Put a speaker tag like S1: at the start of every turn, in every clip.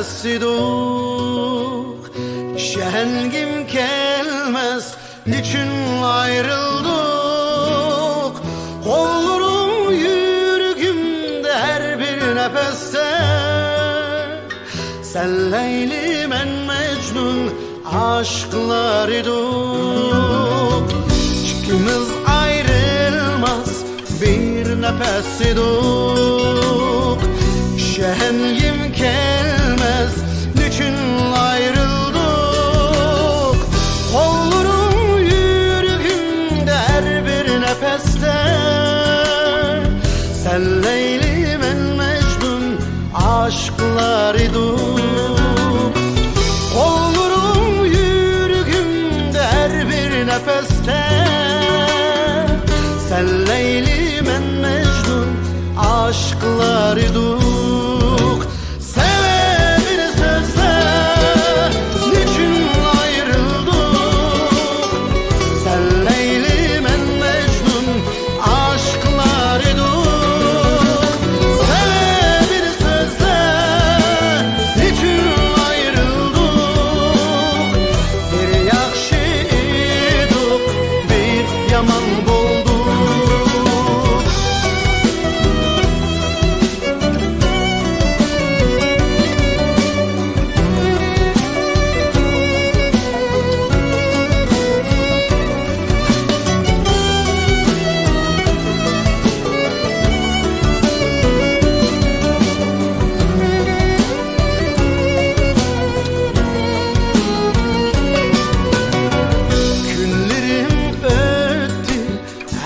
S1: nefessidik. Şehengim gelmez, niçin ayrıldık? Kollarım yüreğimde her bir nefeste. Sen Leyli, ben Mecnun aşklar idik. İkimiz ayrılmaz bir nefes idik. Şehengim gelmez, niçin ayrıldık? Kollarım yüreğimde her bir nefeste. Sen Leyli, ben Mecnun aşklar idik. Kollarım yüreğimde her bir nefeste. Sen Leyli, ben Mecnun aşklar idik. Sebebini sözle, niçin ayrıldık? Sen Leyli, ben Mecnun aşklar idik. Sebebini sözle, niçin ayrıldık? Bir yaxşı idik, bir yaman bulduk.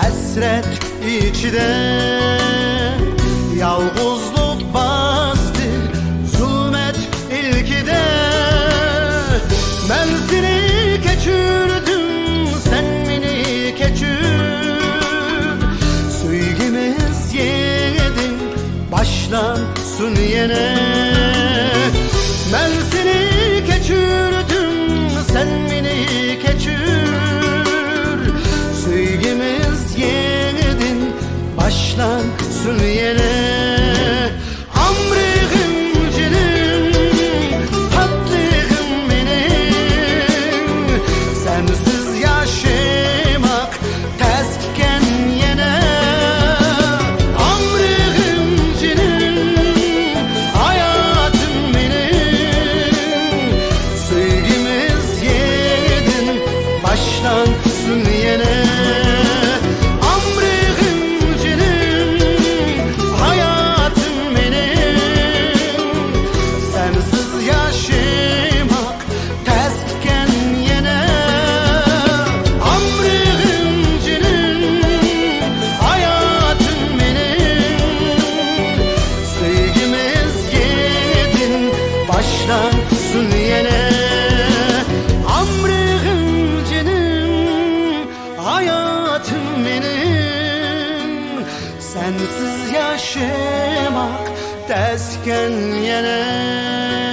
S1: Hasret içide, yalğızlık bastı, zulmet ilkide. Ben seni keçirdim, sen beni keçir. Sevgimiz yedin, başlansın yine. Ben seni keçirdim, sen beni keçir. Sevgimiz yedin, başlansın yine. Amrığım cinim, tatlığım benim. Sensiz yaşamak tezken yine. Amrığım cinim, hayatım benim. Sevgimiz yedin, başlansın yine. Başlansın yine. Amrığım cinim, hayatım benim. Sensiz yaşamak tezken yine.